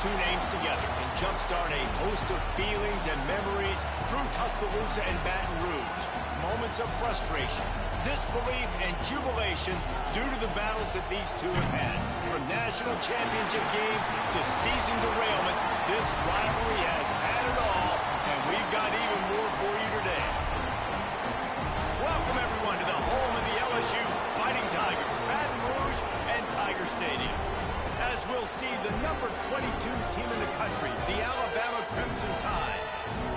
two names together can jumpstart a host of feelings and memories through Tuscaloosa and Baton Rouge. Moments of frustration, disbelief, and jubilation due to the battles that these two have had. From national championship games to season derailments, this rivalry has had it all, and we've got even more for you today. Welcome, everyone, to the home of the LSU Fighting Tigers, Baton Rouge and Tiger Stadium. As we'll see, the number 22 team in the country, the Alabama Crimson Tide,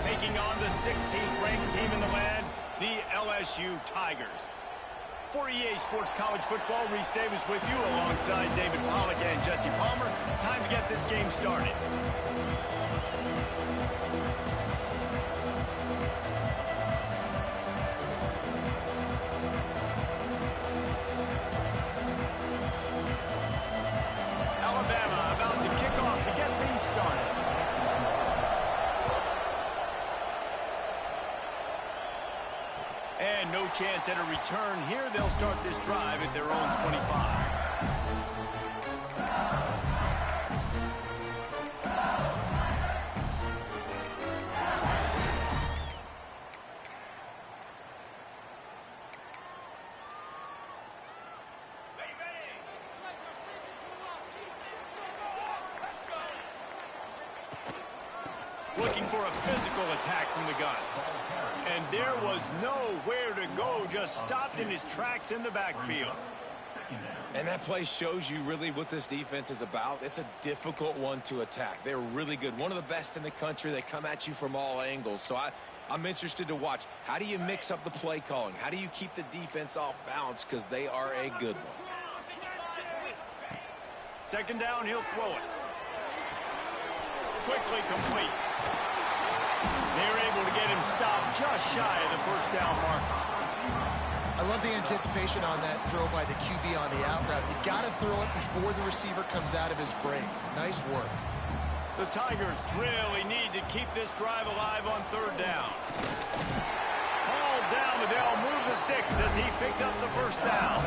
taking on the 16th ranked team in the land, the LSU Tigers. For EA Sports College Football, Reese Davis with you alongside David Pollack and Jesse Palmer. Time to get this game started. Alabama about to kick off to get things started. And no chance at a return here. They'll start this drive at their own 25. Looking for a physical attack from the gun. And there was nowhere to go, just stopped in his tracks in the backfield. And that play shows you really what this defense is about. It's a difficult one to attack. They're really good. One of the best in the country. They come at you from all angles. So I'm interested to watch. How do you mix up the play calling? How do you keep the defense off balance? Because they are a good one. Second down, he'll throw it. Quickly complete. They're able to get him stopped just shy of the first down marker. I love the anticipation on that throw by the QB on the out route. You got to throw it before the receiver comes out of his break. Nice work. The Tigers really need to keep this drive alive on third down. Hauled down, but they'll move the sticks as he picks up the first down.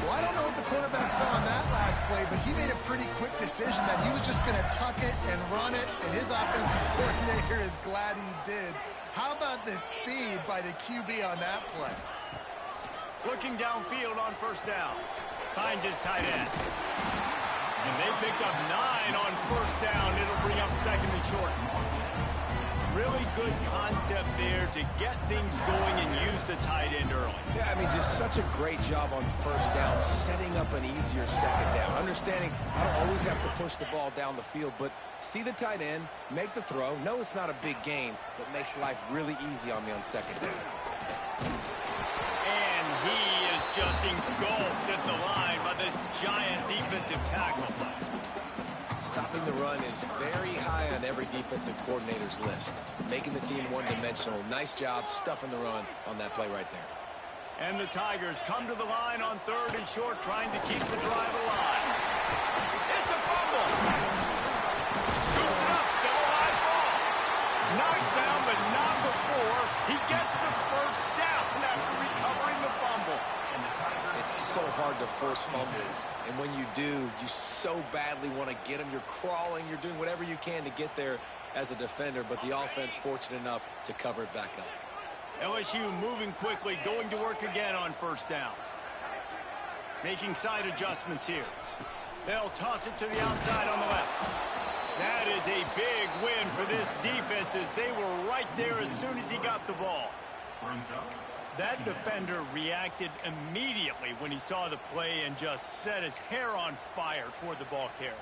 Well, I don't know what the quarterback saw on that last play, but he made a pretty quick decision that he was just going to tuck it and run it, and his offensive coordinator is glad he did. How about the speed by the QB on that play? Looking downfield on first down. Finds his tight end. And they picked up 9 on first down. It'll bring up second and short. Really good concept there to get things going and use the tight end early. Yeah, I mean, just such a great job on first down, setting up an easier second down. Understanding I don't always have to push the ball down the field, but see the tight end, make the throw. No, it's not a big gain, but makes life really easy on me on second down. And he is just engulfed at the line by this giant defensive tackle. Stopping the run is very high on every defensive coordinator's list. Making the team one-dimensional. Nice job stuffing the run on that play right there. And the Tigers come to the line on third and short, trying to keep the drive alive. It's a fumble. Scoops it up, still a live ball. Knocked down, but not before he gets the first down after recovering the fumble. It's so hard to force fumbles, and when you do, you so badly want to get them. You're crawling, you're doing whatever you can to get there as a defender, but the offense fortunate enough to cover it back up. LSU moving quickly, going to work again on first down. Making side adjustments here. They'll toss it to the outside on the left. That is a big win for this defense as they were right there as soon as he got the ball. That defender reacted immediately when he saw the play and just set his hair on fire toward the ball carrier.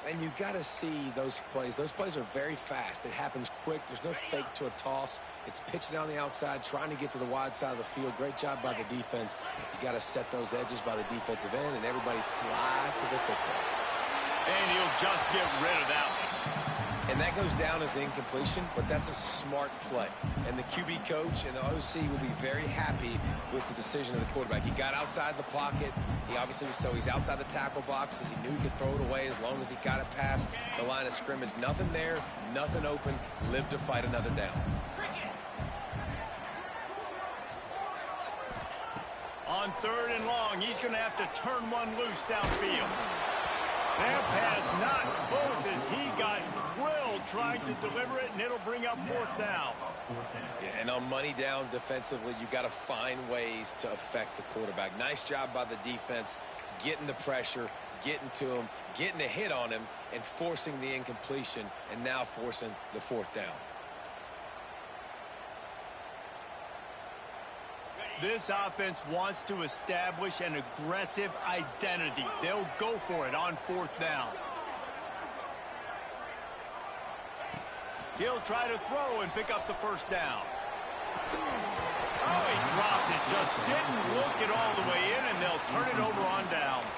And you got to see those plays. Those plays are very fast. It happens quick. There's no fake to a toss. It's pitching down the outside, trying to get to the wide side of the field. Great job by the defense. You got to set those edges by the defensive end, and everybody fly to the football. And he'll just get rid of that one. And that goes down as incompletion, but that's a smart play. And the QB coach and the OC will be very happy with the decision of the quarterback. He got outside the pocket. He obviously was so he's outside the tackle boxes. He knew he could throw it away as long as he got it past the line of scrimmage. Nothing there, nothing open. Live to fight another down. On third and long, he's going to have to turn one loose downfield. That pass not close as trying to deliver it, and it'll bring up fourth down. Yeah, and on money down defensively, you got to find ways to affect the quarterback. Nice job by the defense, getting the pressure, getting to him, getting a hit on him, and forcing the incompletion, and now forcing the fourth down. This offense wants to establish an aggressive identity. They'll go for it on fourth down. He'll try to throw and pick up the first down. Oh, he dropped it. Just didn't look it all the way in, and they'll turn it over on downs.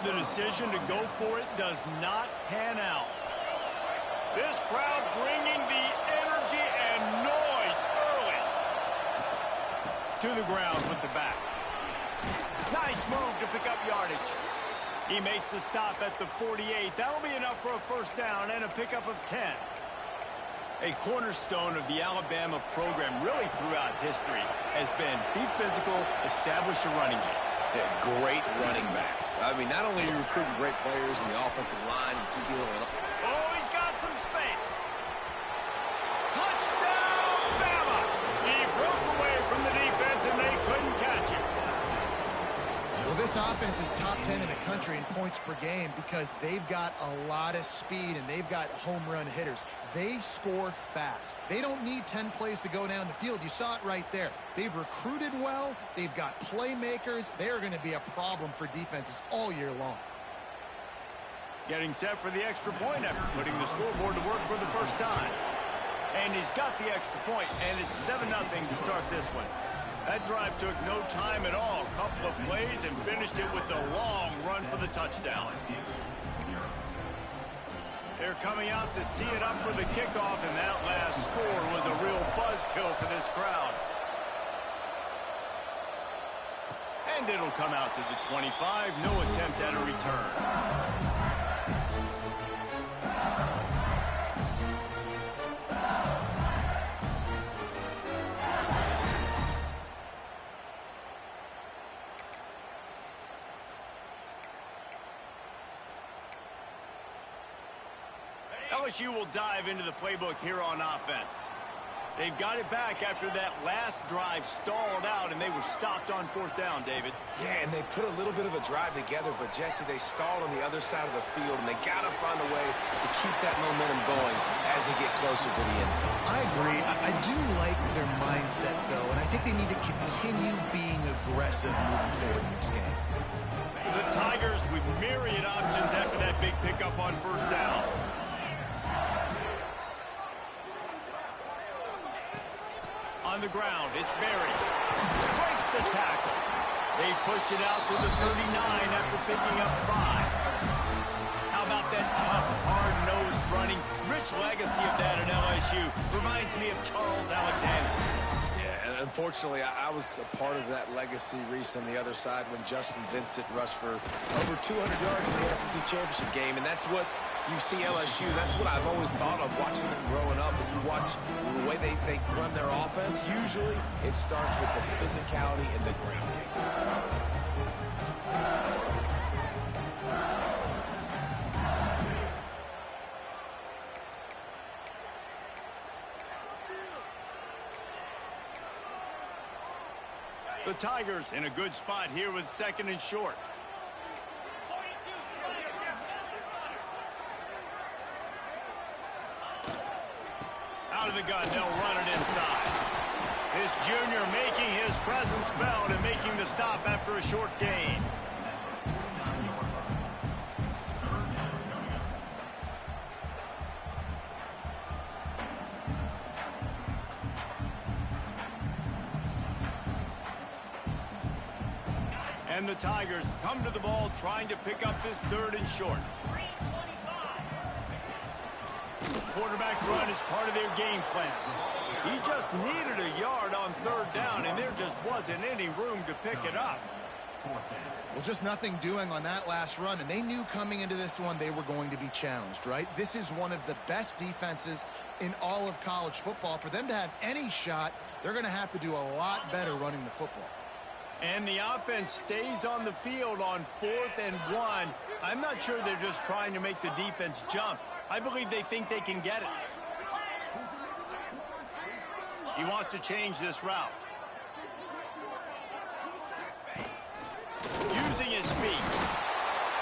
The decision to go for it does not pan out. This crowd bringing the energy and noise early. To the ground with the back. Nice move to pick up yardage. He makes the stop at the 48. That'll be enough for a first down and a pickup of 10. A cornerstone of the Alabama program really throughout history has been be physical, establish a running game. Yeah, great running backs. I mean, not only are you recruiting great players in the offensive line and skill. Oh, he's got some space. Touchdown, Bama! He broke away from the defense, and they couldn't catch him. Well, this offense is top 10 in the country in points per game because they've got a lot of speed and they've got home run hitters. They score fast. They don't need 10 plays to go down the field. You saw it right there. They've recruited well. They've got playmakers. They're going to be a problem for defenses all year long. Getting set for the extra point after putting the scoreboard to work for the first time. And he's got the extra point, and it's 7-0 to start this one. That drive took no time at all. A couple of plays and finished it with a long run for the touchdown. They're coming out to tee it up for the kickoff, and that last score was a real buzzkill for this crowd. And it'll come out to the 25. No attempt at a return. LSU will dive into the playbook here on offense. They've got it back after that last drive stalled out, and they were stopped on fourth down, David. Yeah, and they put a little bit of a drive together, but, Jesse, they stalled on the other side of the field, and they got to find a way to keep that momentum going as they get closer to the end zone. I agree. I do like their mindset, though, and I think they need to continue being aggressive moving forward in this game. The Tigers with myriad options after that big pickup on first down. On the ground, it's Berry. Breaks the tackle. They pushed it out to the 39 after picking up 5. How about that tough, hard-nosed running? Rich legacy of that at LSU. Reminds me of Charles Alexander. Yeah, and unfortunately, I was a part of that legacy, Reese, on the other side when Justin Vincent rushed for over 200 yards in the SEC championship game, and that's what you see LSU. That's what I've always thought of watching them growing up. And you watch the way they run their offense. Usually, it starts with the physicality and the ground game. The Tigers in a good spot here with 2nd and short. Out of the gun, they'll run it inside. This junior making his presence felt and making the stop after a short gain. And the Tigers come to the ball trying to pick up this 3rd and short. Quarterback run is part of their game plan. He just needed a yard on 3rd down, and there just wasn't any room to pick it up. Well, just nothing doing on that last run, and they knew coming into this one they were going to be challenged, right? This is one of the best defenses in all of college football. For them to have any shot, they're going to have to do a lot better running the football. And the offense stays on the field on 4th and 1. I'm not sure they're just trying to make the defense jump. I believe they think they can get it. He wants to change this route. Using his feet.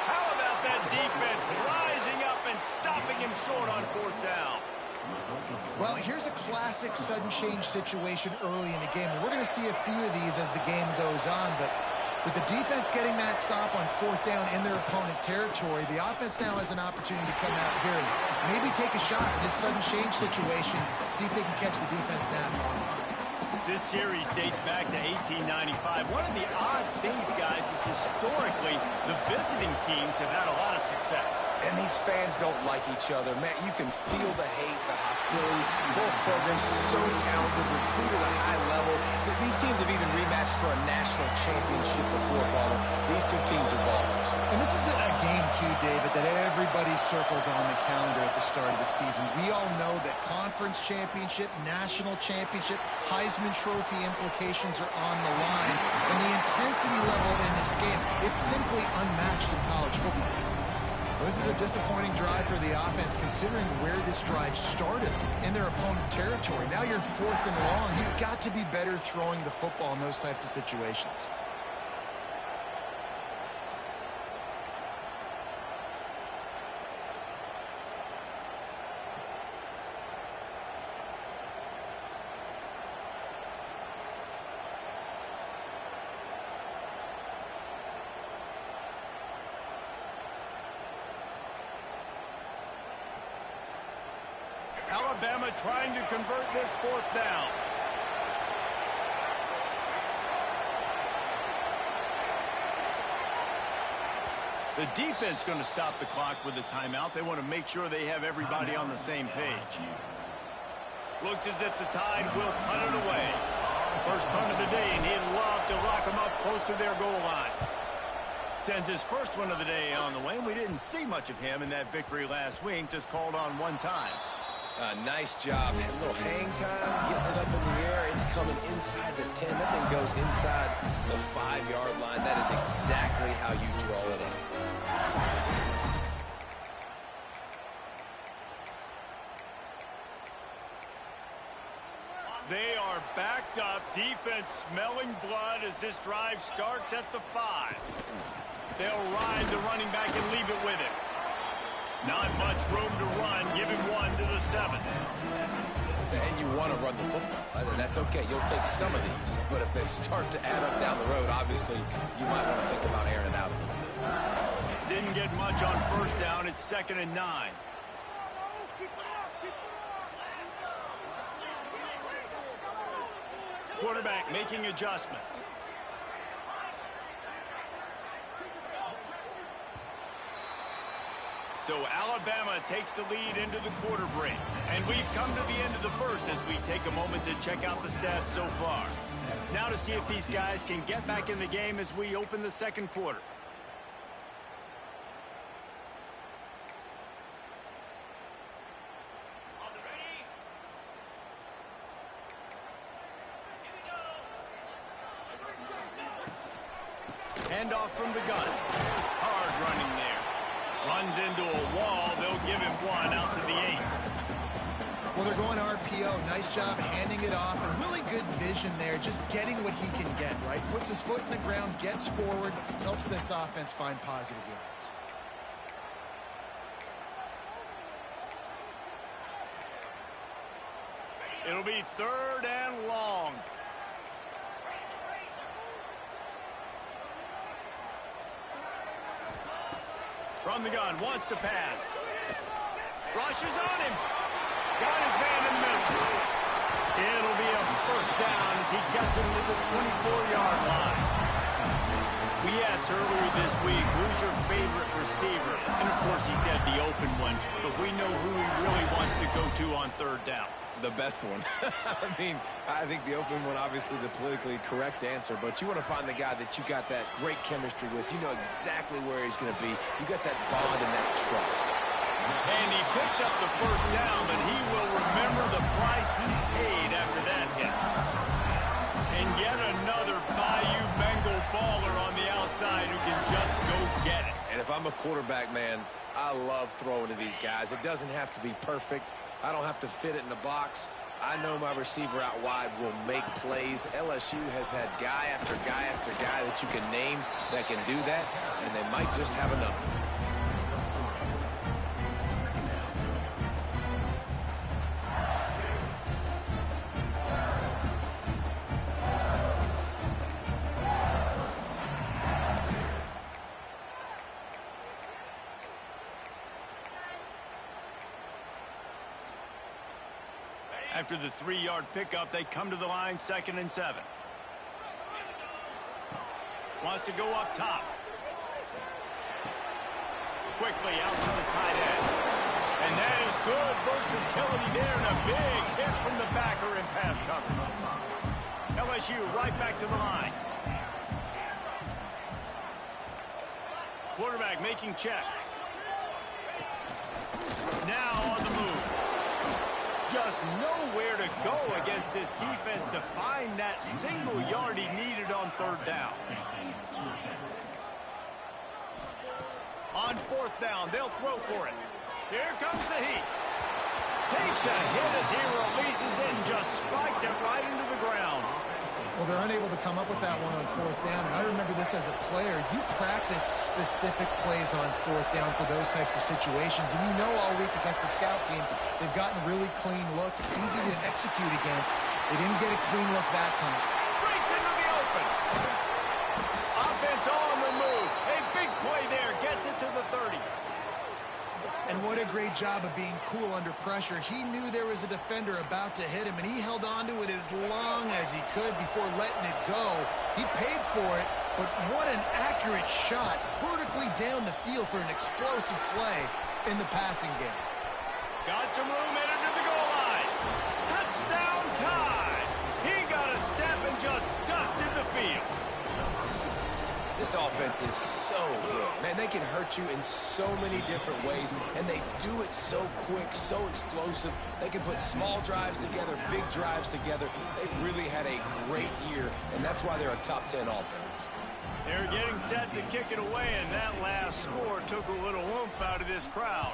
How about that defense rising up and stopping him short on 4th down? Well, here's a classic sudden change situation early in the game. And we're going to see a few of these as the game goes on, but with the defense getting that stop on 4th down in their opponent territory, the offense now has an opportunity to come out here and maybe take a shot in this sudden change situation, see if they can catch the defense napping. This series dates back to 1895. One of the odd things, guys, is historically the visiting teams have had a lot of success. And these fans don't like each other. Man, you can feel the hate, the hostility. Both programs so talented, recruited at a high level. These teams have even rematched for a national championship before, Paul. These two teams are ballers. And this is a game, too, David, that everybody circles on the calendar at the start of the season. We all know that conference championship, national championship, Heisman Trophy implications are on the line. And the intensity level in this game, it's simply unmatched in college football. Well, this is a disappointing drive for the offense, considering where this drive started in their opponent territory. Now you're 4th and long. You've got to be better throwing the football in those types of situations. Alabama trying to convert this 4th down. The defense going to stop the clock with a timeout. They want to make sure they have everybody on the same page. Looks as if the Tide will punt it away. First punt of the day, and he'd love to lock them up close to their goal line. Sends his first one of the day on the way. We didn't see much of him in that victory last week, just called on one time. Nice job. A little hang time, getting it up in the air. It's coming inside the 10. That thing goes inside the 5-yard line. That is exactly how you draw it up. They are backed up. Defense smelling blood as this drive starts at the 5. They'll ride the running back and leave it with him. Not much room to run. Give him 1 to the 7. And you want to run the football. That's okay. You'll take some of these. But if they start to add up down the road, obviously, you might want to think about airing it out a little bit. Didn't get much on 1st down. It's 2nd and 9. Quarterback making adjustments. So Alabama takes the lead into the quarter break. And we've come to the end of the first as we take a moment to check out the stats so far. Now to see if these guys can get back in the game as we open the second quarter. Handoff from the gun. Hard running there. Runs into a wall. They'll give him 1 out to the 8. Well, they're going RPO. Nice job handing it off, and really good vision there, just getting what he can get, right? Puts his foot in the ground, gets forward, helps this offense find positive yards. It'll be 3rd and long. From the gun, wants to pass. Rushes on him. Got his man in the middle. It'll be a 1st down as he gets him to the 24-yard line. We asked earlier this week, who's your favorite receiver? And, of course, he said the open one, but we know who he really wants to go to on 3rd down. The best one. I mean, I think the open one, obviously the politically correct answer, but you want to find the guy that you got that great chemistry with. You know exactly where he's going to be. You got that bond and that trust. And he picks up the 1st down, but he will remember the price he paid after that hit. And yet another Bayou Bengal baller on the outside who can just go get it. And if I'm a quarterback, man, I love throwing to these guys. It doesn't have to be perfect. I don't have to fit it in the box. I know my receiver out wide will make plays. LSU has had guy after guy after guy that you can name that can do that, and they might just have another. After the 3-yard pickup, they come to the line, 2nd and 7. Wants to go up top. Quickly out to the tight end. And that is good versatility there, and a big hit from the backer in pass coverage. LSU right back to the line. Quarterback making checks. Now on the move. Just nowhere to go against this defense to find that single yard he needed on 3rd down. On 4th down, they'll throw for it. Here comes the heat. Takes a hit as he releases it and just spiked it right into the ground. Well, they're unable to come up with that one on 4th down. And I remember this as a player. You practice specific plays on 4th down for those types of situations. And you know all week against the scout team, they've gotten really clean looks, easy to execute against. They didn't get a clean look that time. Breaks into the open. Offense on the move. A big play there. Gets it to the 30. And what a great job of being cool under pressure. He knew there was a defender about to hit him, and he held on to it as long as he could before letting it go. He paid for it, but what an accurate shot vertically down the field for an explosive play in the passing game. Got some room, headed to the goal line. Touchdown time. He got a step and just dusted the field. This offense is so good. Man, they can hurt you in so many different ways, and they do it so quick, so explosive. They can put small drives together, big drives together. They've really had a great year, and that's why they're a top 10 offense. They're getting set to kick it away, and that last score took a little oomph out of this crowd.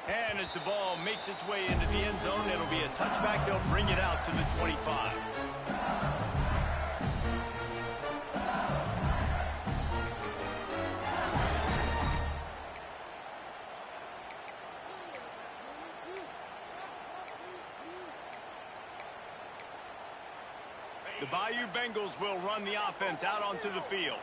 And as the ball makes its way into the end zone, it'll be a touchback. They'll bring it out to the 25. The Bayou Bengals will run the offense out onto the field.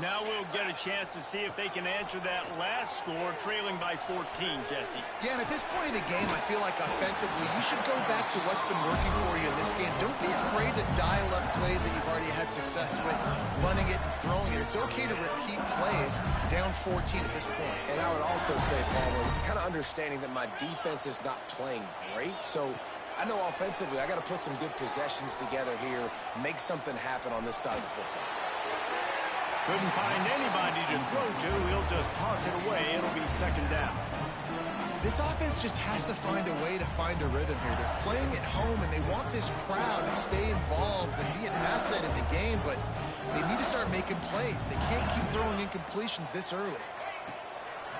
Now we'll get a chance to see if they can answer that last score, trailing by 14, Jesse. Yeah, and at this point of the game, I feel like offensively, you should go back to what's been working for you in this game. Don't be afraid to dial up plays that you've already had success with, running it and throwing it. It's okay to repeat plays down 14 at this point. And I would also say, Palmer, kind of understanding that my defense is not playing great, so I know offensively I got to put some good possessions together here, make something happen on this side of the football. Couldn't find anybody to throw to. He'll just toss it away. It'll be 2nd down. This offense just has to find a way to find a rhythm here. They're playing at home, and they want this crowd to stay involved and be an asset in the game, but they need to start making plays. They can't keep throwing incompletions this early.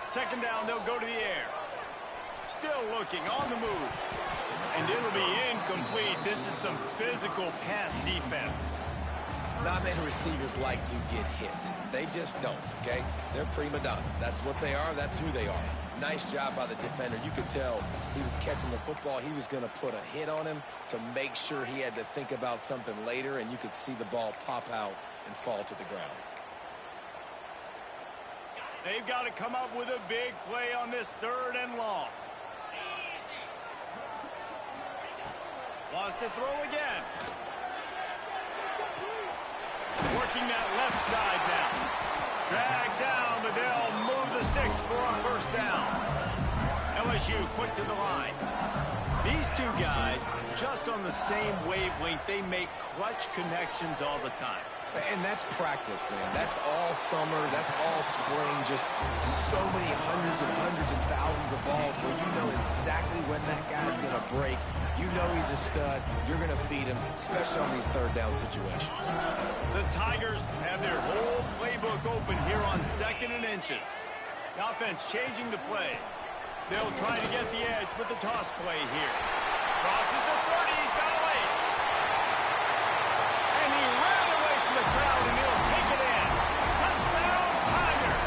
2nd down, they'll go to the air. Still looking, on the move. And it'll be incomplete. This is some physical pass defense. Not many receivers like to get hit. They just don't, okay? They're prima donnas. That's what they are. That's who they are. Nice job by the defender. You could tell he was catching the football. He was going to put a hit on him to make sure he had to think about something later, and you could see the ball pop out and fall to the ground. They've got to come up with a big play on this 3rd and long. Wants to throw again. Working that left side now. Dragged down, but they'll move the sticks for a 1st down. LSU quick to the line. These two guys, just on the same wavelength, they make clutch connections all the time. And that's practice, man. That's all summer. That's all spring. Just so many hundreds and hundreds and thousands of balls where you know exactly when that guy's going to break. You know he's a stud. You're going to feed him, especially on these third down situations. The Tigers have their whole playbook open here on 2nd and inches. The offense changing the play. They'll try to get the edge with the toss play here. Crosses the 30. He's got a lane. And he ran away from the crowd, and he'll take it in. Touchdown, Tigers.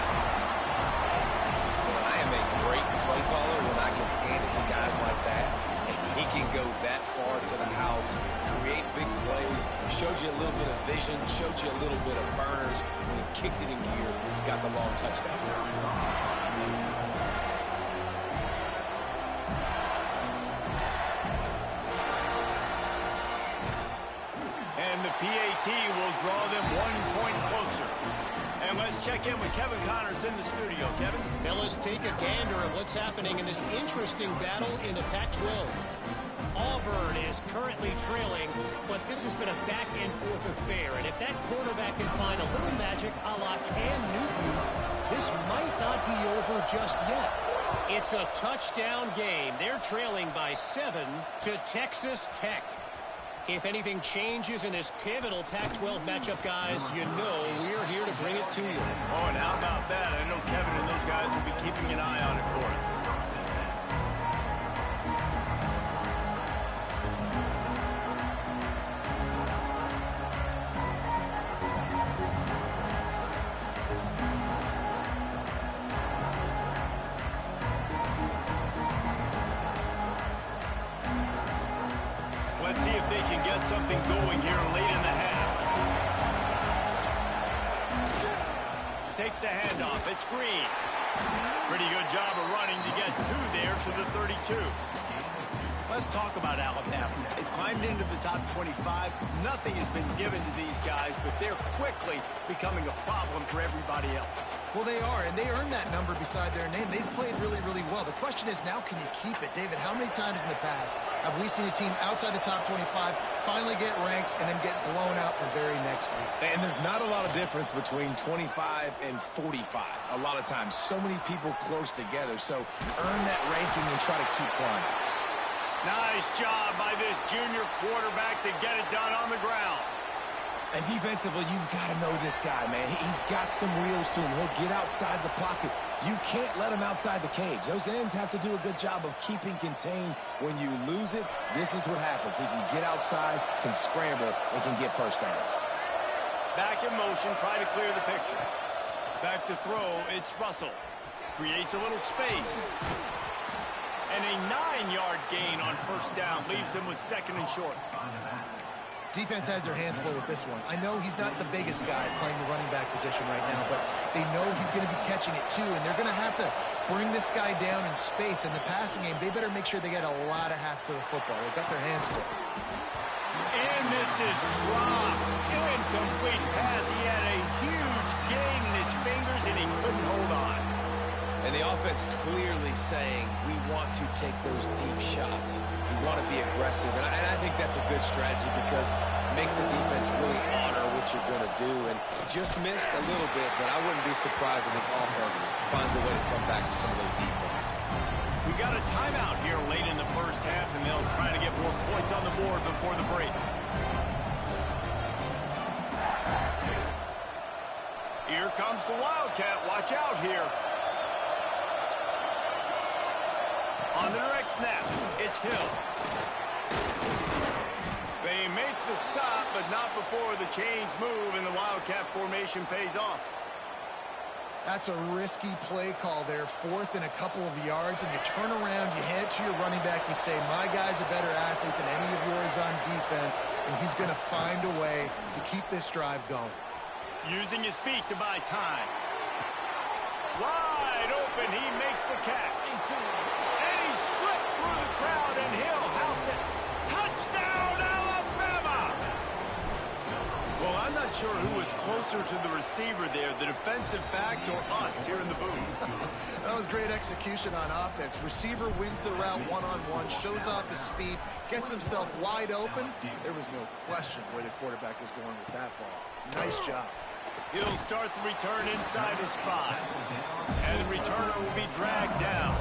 Well, I am a great play caller when I can hand it to guys like that. And he can go that far to the house, create big plays, showed you a little bit of vision, showed you a little bit of burners. When he kicked it in gear, got the long touchdown. PAT will draw them 1 point closer. And let's check in with Kevin Connors in the studio. Kevin? Fellas, take a gander at what's happening in this interesting battle in the Pac-12. Auburn is currently trailing, but this has been a back-and-forth affair. And if that quarterback can find a little magic a la Cam Newton, this might not be over just yet. It's a touchdown game. They're trailing by 7 to Texas Tech. If anything changes in this pivotal Pac-12 matchup, guys, you know we're here to bring it to you. Oh, and how about that? I know Kevin and those guys will be keeping an eye on it for us. Let's see if they can get something going here late in the half. Takes the handoff. It's Green. Pretty good job of running to get 2 there to the 32. Let's talk about Alabama. They've climbed into the top 25. Nothing has been given to these guys, but they're quickly becoming a problem for everybody else. Well, they are, and they earned that number beside their name. They've played really, really well. The question is, now can you keep it? David, how many times in the past have we seen a team outside the top 25 finally get ranked and then get blown out the very next week? And there's not a lot of difference between 25 and 45. A lot of times, so many people close together. So earn that ranking and try to keep climbing. Nice job by this junior quarterback to get it done on the ground. And defensively, you've got to know this guy, man. He's got some wheels to him. He'll get outside the pocket. You can't let him outside the cage. Those ends have to do a good job of keeping contained. When you lose it, this is what happens. He can get outside, can scramble, and can get first downs. Back in motion, try to clear the picture. Back to throw, it's Russell. Creates a little space. And a 9-yard gain on first down leaves him with 2nd and short. Defense has their hands full with this one. I know he's not the biggest guy playing the running back position right now, but they know he's going to be catching it too, and they're going to have to bring this guy down in space. In the passing game, they better make sure they get a lot of hats to the football. They've got their hands full. And this is dropped. Incomplete pass. He had a huge gain in his fingers, and he couldn't hold on. And the offense clearly saying, we want to take those deep shots. We want to be aggressive. And I think that's a good strategy because it makes the defense really honor what you're going to do. And just missed a little bit, but I wouldn't be surprised if this offense finds a way to come back to some of those deep ones. We got a timeout here late in the first half, and they'll try to get more points on the board before the break. Here comes the Wildcat. Watch out here. On the direct snap, it's Hill. They make the stop, but not before the chains move and the Wildcat formation pays off. That's a risky play call there, 4th and a couple of yards, and you turn around, you hand it to your running back, you say, my guy's a better athlete than any of yours on defense, and he's going to find a way to keep this drive going. Using his feet to buy time. Wide open, he makes the catch. Slipped through the crowd, and Hill house it. Touchdown, Alabama! Well, I'm not sure who was closer to the receiver there, the defensive backs or us here in the booth. That was great execution on offense. Receiver wins the route one-on-one, shows off his speed, gets himself wide open. There was no question where the quarterback was going with that ball. Nice job. He'll start the return inside his 5. And the returner will be dragged down.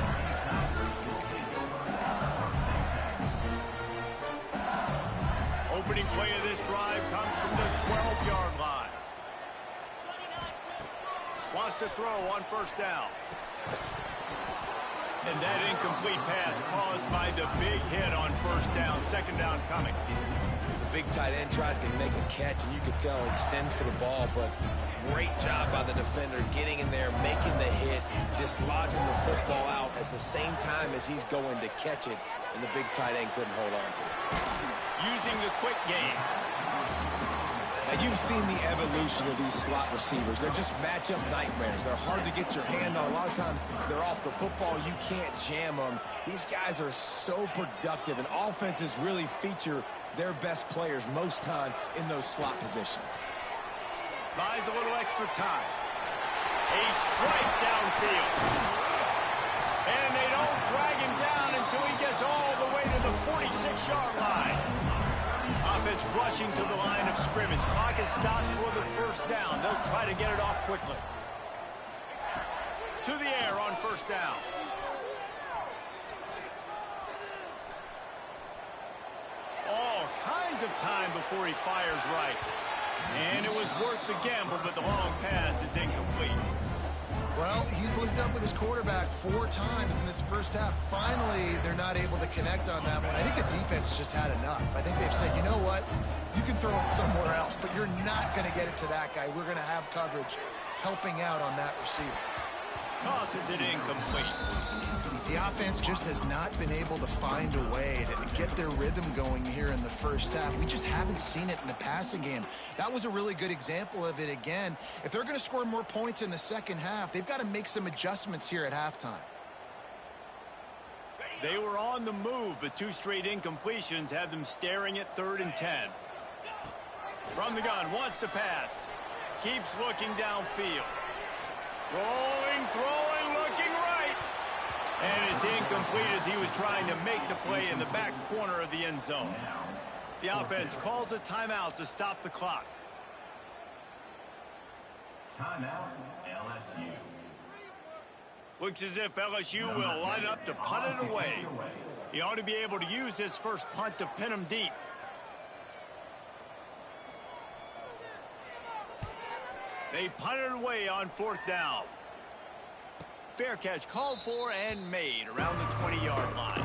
Opening play of this drive comes from the 12-yard line. Wants to throw on first down. And that incomplete pass caused by the big hit on first down. Second down coming. The big tight end tries to make a catch, and you can tell he extends for the ball, but great job by the defender getting in there, making the hit, dislodging the football out at the same time as he's going to catch it, and the big tight end couldn't hold on to it. Using the quick game. Now, you've seen the evolution of these slot receivers. They're just matchup nightmares. They're hard to get your hand on. A lot of times, they're off the football. You can't jam them. These guys are so productive, and offenses really feature their best players most time in those slot positions. Buys a little extra time. A strike downfield. And they don't drag him down until he gets all the way to the 46-yard line. Offense rushing to the line of scrimmage. Clock is stopped for the first down. They'll try to get it off quickly. To the air on first down. All kinds of time before he fires right. And it was worth the gamble, but the long pass is incomplete. Well, he's linked up with his quarterback 4 times in this first half. Finally, they're not able to connect on that one. I think the defense just had enough. I think they've said, you know what? You can throw it somewhere else, but you're not going to get it to that guy. We're going to have coverage helping out on that receiver. Tosses it incomplete. The offense just has not been able to find a way to get their rhythm going here in the first half. We just haven't seen it in the passing game. That was a really good example of it again. If they're going to score more points in the second half, they've got to make some adjustments here at halftime. They were on the move, but 2 straight incompletions have them staring at 3rd and 10. From the gun, wants to pass. Keeps looking downfield. Rolling, throwing, looking right. And it's incomplete as he was trying to make the play in the back corner of the end zone. The offense calls a timeout to stop the clock. Timeout, LSU. Looks as if LSU will line up to punt it away. He ought to be able to use his first punt to pin him deep. They punted away on 4th down. Fair catch called for and made around the 20-yard line.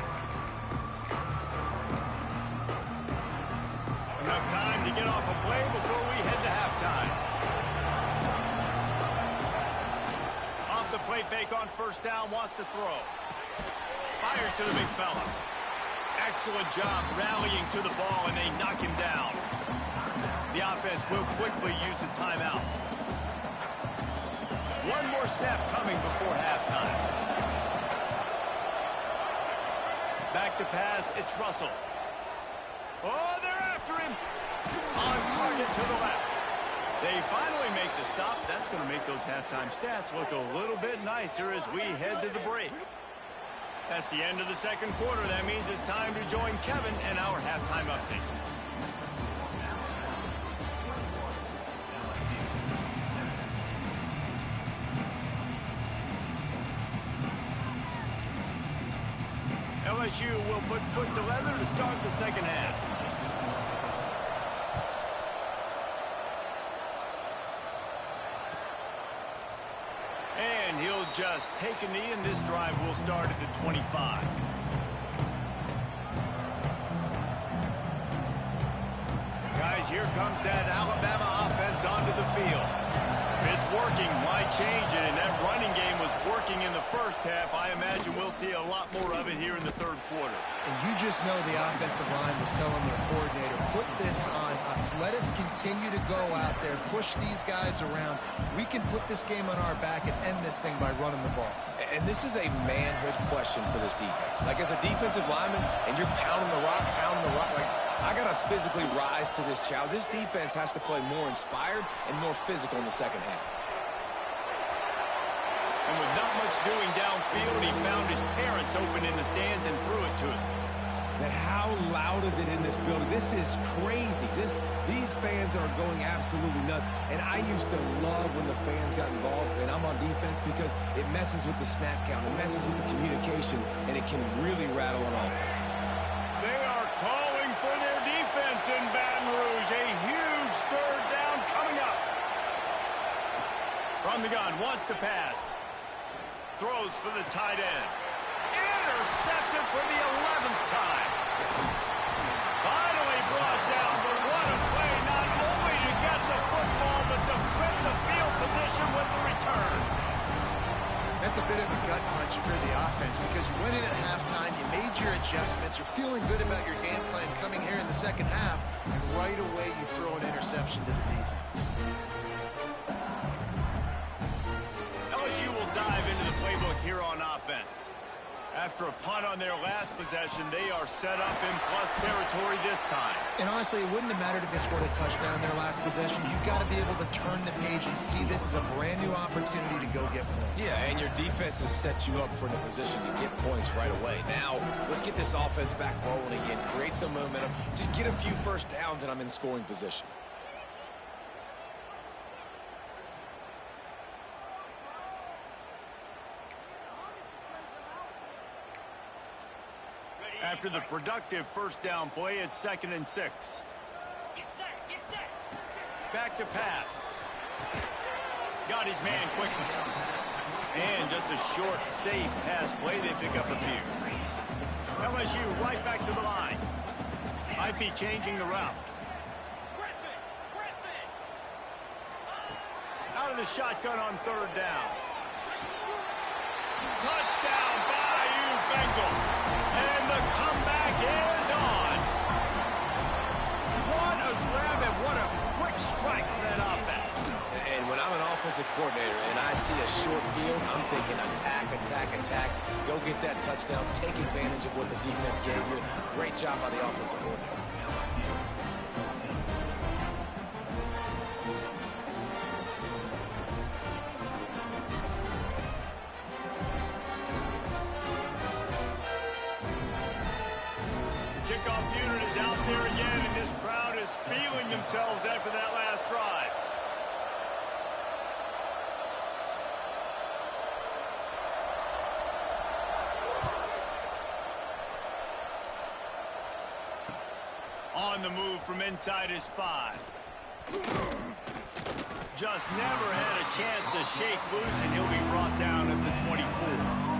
Enough time to get off a play before we head to halftime. Off the play fake on first down, wants to throw. Fires to the big fella. Excellent job rallying to the ball, and they knock him down. The offense will quickly use a timeout. One more snap coming before halftime. Back to pass, it's Russell. Oh, they're after him. On target to the left. They finally make the stop. That's going to make those halftime stats look a little bit nicer as we head to the break. That's the end of the second quarter. That means it's time to join Kevin and our halftime update. LSU will put foot to leather to start the second half. And he'll just take a knee, and this drive will start at the 25. Guys, here comes that Alabama offense onto the field. If it's working, why change it? And that running game was working in the first half. I imagine we'll see a lot more of it here in the third quarter. And you just know the offensive line was telling their coordinator, put this on us. Let us continue to go out there, push these guys around. We can put this game on our back and end this thing by running the ball. And this is a manhood question for this defense. Like, as a defensive lineman, and you're pounding the rock, like, I got to physically rise to this challenge. This defense has to play more inspired and more physical in the second half. And with not much doing downfield, he found his parents open in the stands and threw it to him. But how loud is it in this building? This is crazy. These fans are going absolutely nuts. And I used to love when the fans got involved, and I'm on defense, because it messes with the snap count, it messes with the communication, and it can really rattle an offense. They are calling for their defense in Baton Rouge. A huge third down coming up. From the gun, wants to pass. Throws for the tight end. Intercepted for the 11th time. Finally brought down, but what a play, not only to get the football, but to flip the field position with the return. That's a bit of a gut punch if you're the offense, because you went in at halftime, you made your adjustments, you're feeling good about your game plan coming here in the second half, and right away you throw an interception to the defense. LSU will dive into the playbook here on offense. After a punt on their last possession, they are set up in plus territory this time. And honestly, it wouldn't have mattered if they scored a touchdown their last possession. You've got to be able to turn the page and see this as a brand new opportunity to go get points. Yeah, and your defense has set you up for the position to get points right away. Now, let's get this offense back rolling again, create some momentum, just get a few first downs, and I'm in scoring position. After the productive first down play, it's 2nd and 6. Get set. Back to pass. Got his man quickly. And just a short, safe pass play. They pick up a few. LSU right back to the line. Might be changing the route. Out of the shotgun on 3rd down. Touchdown, Bayou Bengals. And the comeback is on. What a grab and what a quick strike for that offense. And when I'm an offensive coordinator and I see a short field, I'm thinking attack, attack, attack. Go get that touchdown. Take advantage of what the defense gave you. Great job by the offensive coordinator. Kickoff unit is out there again, and this crowd is feeling themselves after that last drive. On the move from inside his 5. Just never had a chance to shake loose, and he'll be brought down at the 24.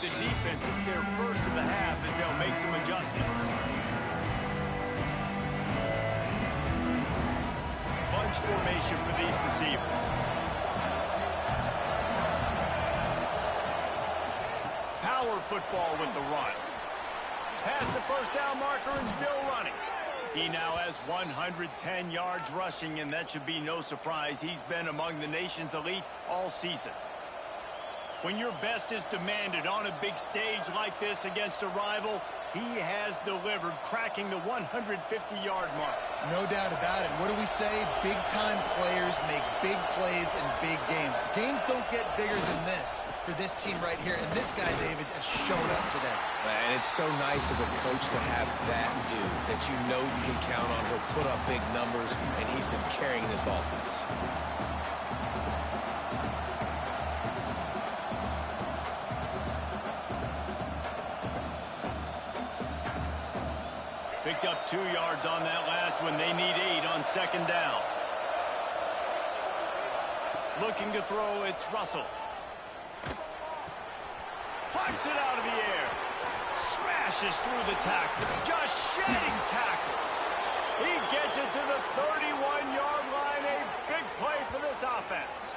The defense is their first of the half as they'll make some adjustments. Bunch formation for these receivers. Power football with the run. Past the first down marker and still running. He now has 110 yards rushing, and that should be no surprise. He's been among the nation's elite all season. When your best is demanded on a big stage like this against a rival, he has delivered, cracking the 150-yard mark. No doubt about it. What do we say? Big-time players make big plays in big games. The games don't get bigger than this for this team right here, and this guy, David, has shown up today. And it's so nice as a coach to have that dude that you know you can count on. He'll put up big numbers, and he's been carrying this offense. Picked up 2 yards on that last one. They need 8 on 2nd down. Looking to throw, it's Russell. Punts it out of the air. Smashes through the tackle. Just shedding tackles. He gets it to the 31-yard line. A big play for this offense.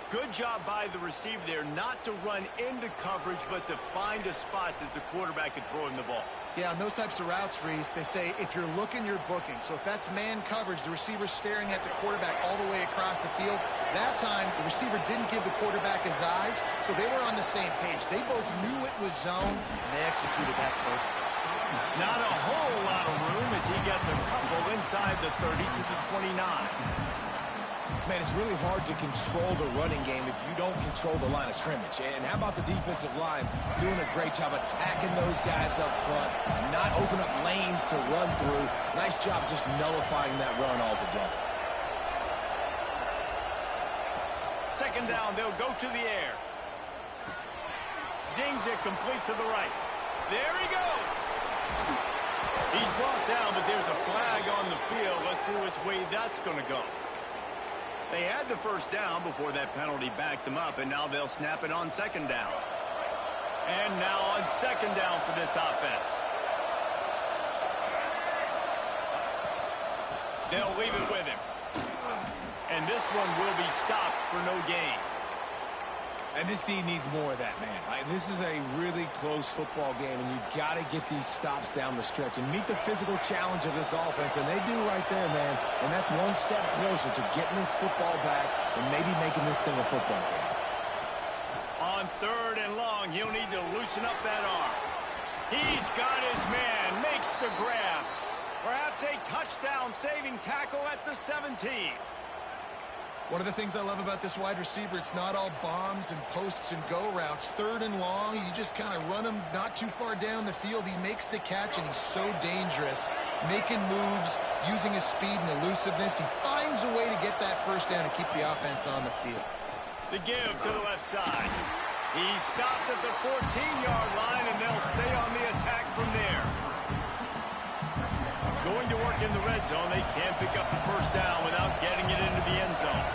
Good job by the receiver there not to run into coverage, but to find a spot that the quarterback could throw him the ball. Yeah, on those types of routes, Reese, they say if you're looking, you're booking. So if that's man coverage, the receiver's staring at the quarterback all the way across the field. That time, the receiver didn't give the quarterback his eyes, so they were on the same page. They both knew it was zone, and they executed that perfectly. Not a whole lot of room as he gets a couple inside the 30 to the 29. Man, it's really hard to control the running game if you don't control the line of scrimmage. And how about the defensive line doing a great job attacking those guys up front, not open up lanes to run through. Nice job just nullifying that run altogether. Second down, they'll go to the air. Zings it complete to the right. There he goes. He's brought down, but there's a flag on the field. Let's see which way that's going to go. They had the first down before that penalty backed them up, and now they'll snap it on second down. And now on second down for this offense. They'll leave it with him. And this one will be stopped for no gain. And this D needs more of that, man. This is a really close football game, and you've got to get these stops down the stretch and meet the physical challenge of this offense, and they do right there, man. And that's one step closer to getting this football back and maybe making this thing a football game. On third and long, he'll need to loosen up that arm. He's got his man, makes the grab. Perhaps a touchdown-saving tackle at the 17. One of the things I love about this wide receiver, it's not all bombs and posts and go routes. Third and long, you just kind of run him not too far down the field. He makes the catch, and he's so dangerous, making moves, using his speed and elusiveness. He finds a way to get that first down and keep the offense on the field. The give to the left side. He's stopped at the 14-yard line, and they'll stay on the attack from there. Going to work in the red zone. They can't pick up the first down without getting it into the end zone.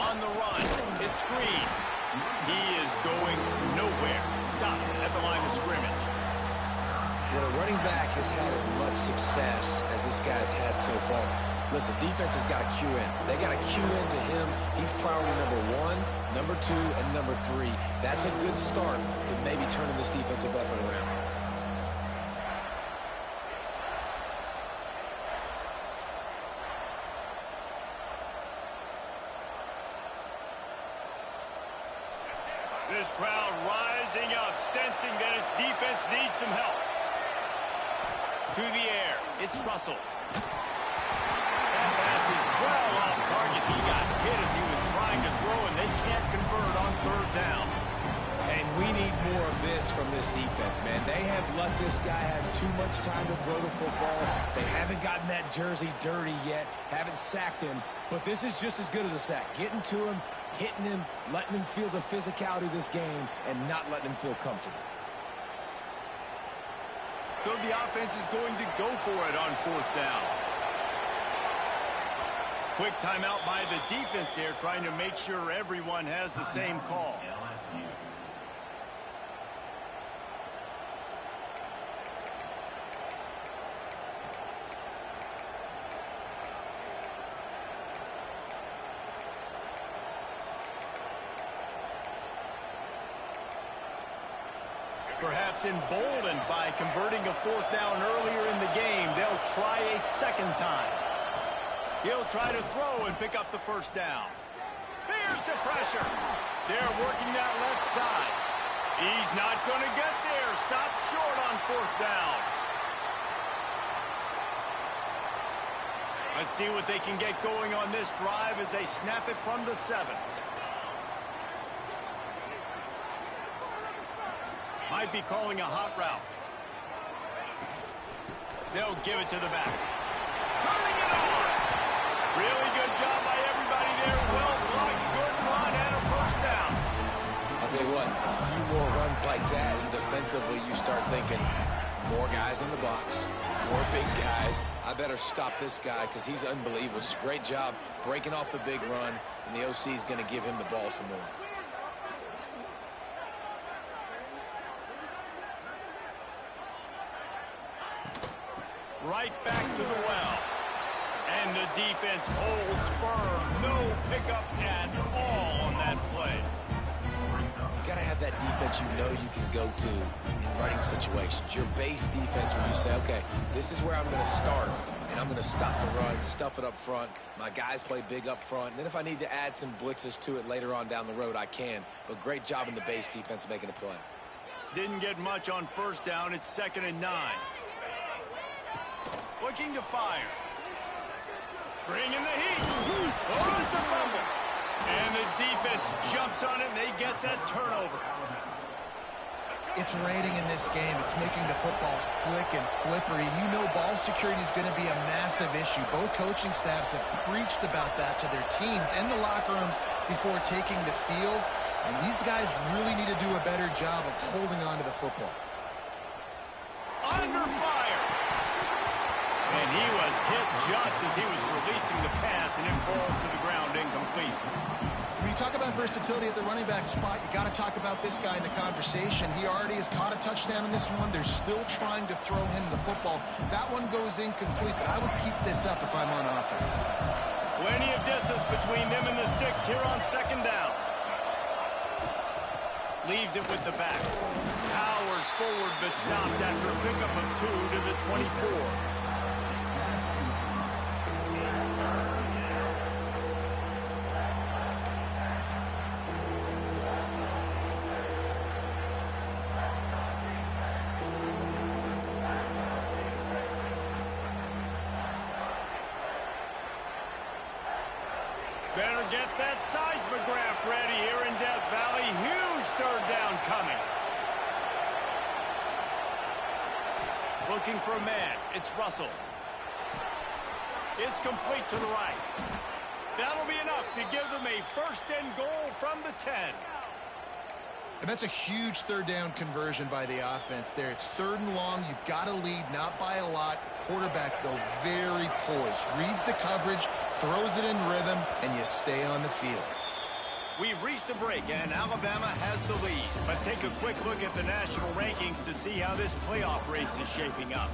On the run, it's Green. He is going nowhere. Stop at the line of scrimmage. When a running back has had as much success as this guy's had so far, listen, defense has got to cue in. They got to cue into him. He's priority number 1, number 2, and number 3. That's a good start to maybe turning this defensive effort around. This crowd rising up, sensing that its defense needs some help. To the air, it's Russell. That pass is well off target. He got hit as he was trying to throw, and they can't convert on third down. And we need more of this from this defense, man. They have let this guy have too much time to throw the football. They haven't gotten that jersey dirty yet, haven't sacked him, but this is just as good as a sack. Getting to him, hitting him, letting him feel the physicality of this game, and not letting him feel comfortable. So the offense is going to go for it on fourth down. Quick timeout by the defense there, trying to make sure everyone has the same call. LSU. Perhaps emboldened by converting a fourth down earlier in the game, they'll try a second time. He'll try to throw and pick up the first down. Here's the pressure. They're working that left side. He's not going to get there. Stopped short on fourth down. Let's see what they can get going on this drive as they snap it from the 7. Might be calling a hot route. They'll give it to the back. Turning it on. Really good job by everybody there. Well blocked, good run, and a first down. I'll tell you what, a few more runs like that, and defensively you start thinking, more guys in the box, more big guys. I better stop this guy because he's unbelievable. Just great job breaking off the big run, and the OC is going to give him the ball some more. Right back to the well. And the defense holds firm. No pickup at all on that play. You got to have that defense you know you can go to in running situations. Your base defense where you say, okay, this is where I'm going to start, and I'm going to stop the run, stuff it up front. My guys play big up front. And then if I need to add some blitzes to it later on down the road, I can. But great job in the base defense making a play. Didn't get much on first down. It's 2nd and 9. Looking to fire. Bringing the heat. Oh, it's a fumble. And the defense jumps on it, and they get that turnover. It's raining in this game. It's making the football slick and slippery. You know ball security is going to be a massive issue. Both coaching staffs have preached about that to their teams in the locker rooms before taking the field. And these guys really need to do a better job of holding on to the football. Under fire. And he was hit just as he was releasing the pass, and it falls to the ground incomplete. When you talk about versatility at the running back spot, you got to talk about this guy in the conversation. He already has caught a touchdown in this one. They're still trying to throw him the football. That one goes incomplete, but I would keep this up if I'm on offense. Plenty of distance between them and the sticks here on 2nd down. Leaves it with the back. Powers forward, but stopped after a pickup of 2 to the 24. Better get that seismograph ready here in Death Valley. Huge 3rd down coming. Looking for a man. It's Russell. It's complete to the right. That'll be enough to give them a 1st and goal from the 10. And that's a huge 3rd down conversion by the offense there. It's 3rd and long. You've got to lead, not by a lot. Quarterback, though, very poised. Reads the coverage, throws it in rhythm, and you stay on the field. We've reached a break, and Alabama has the lead. Let's take a quick look at the national rankings to see how this playoff race is shaping up.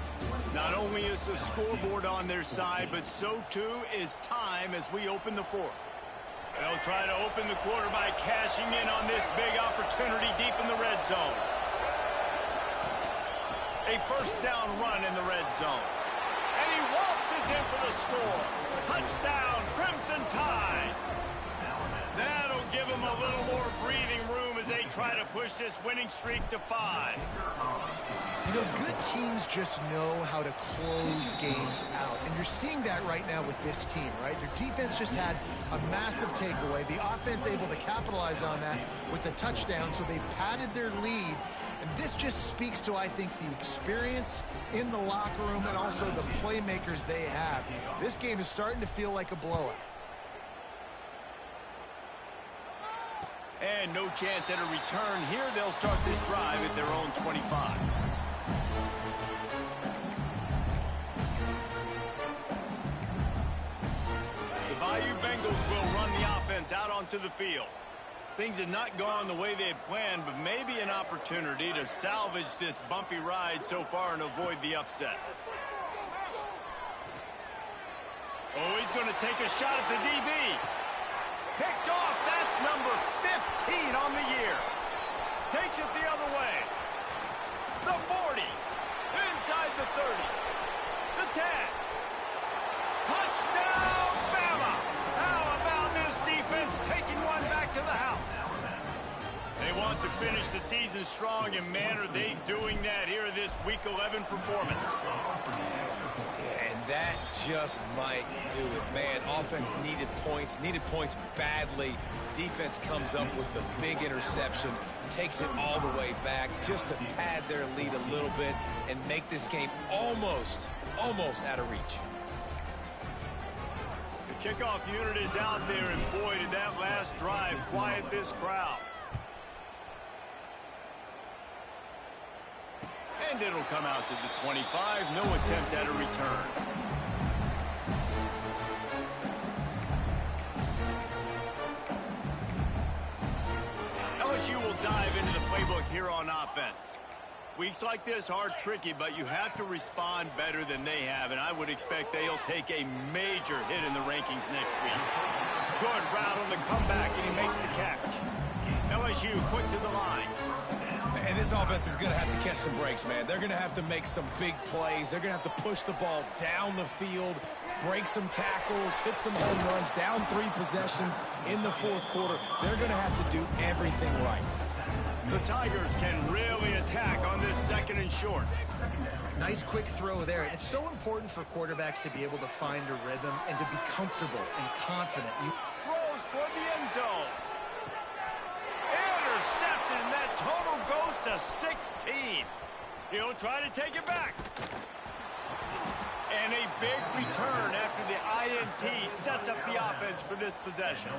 Not only is the scoreboard on their side, but so too is time as we open the 4th. They'll try to open the quarter by cashing in on this big opportunity deep in the red zone. A 1st down run in the red zone. And he waltzes in for the score. Touchdown, Crimson Tide. That'll give them a little more breathing room as they try to push this winning streak to 5. You know, good teams just know how to close games out. And you're seeing that right now with this team, right? Their defense just had a massive takeaway. The offense able to capitalize on that with a touchdown, so they padded their lead. And this just speaks to, I think, the experience in the locker room and also the playmakers they have. This game is starting to feel like a blowout. And no chance at a return here. They'll start this drive at their own 25. The Bayou Bengals will run the offense out onto the field. Things have not gone the way they had planned, but maybe an opportunity to salvage this bumpy ride so far and avoid the upset. Oh, he's going to take a shot at the DB. Picked off. That's number 15 on the year. Takes it the other way. The 40. Inside the 30. The 10. Touchdown, Bama. How about this defense taking one back to the house? They want to finish the season strong, and man, are they doing that here in this Week 11 performance. Yeah, and that just might do it, man. Offense needed points badly. Defense comes up with the big interception, takes it all the way back just to pad their lead a little bit and make this game almost out of reach. The kickoff unit is out there, and boy, did that last drive quiet this crowd. And it'll come out to the 25. No attempt at a return. LSU will dive into the playbook here on offense. Weeks like this are tricky, but you have to respond better than they have, and I would expect they'll take a major hit in the rankings next week. Good route on the comeback, and he makes the catch. LSU quick to the line. And this offense is going to have to catch some breaks, man. They're going to have to make some big plays. They're going to have to push the ball down the field, break some tackles, hit some home runs, down 3 possessions in the fourth quarter. They're going to have to do everything right. The Tigers can really attack on this 2nd and short. Nice quick throw there. It's so important for quarterbacks to be able to find a rhythm and to be comfortable and confident. Throws toward the end zone. Intercepted, and that total goes to 16. He'll try to take it back. And a big return after the INT sets up the offense for this possession.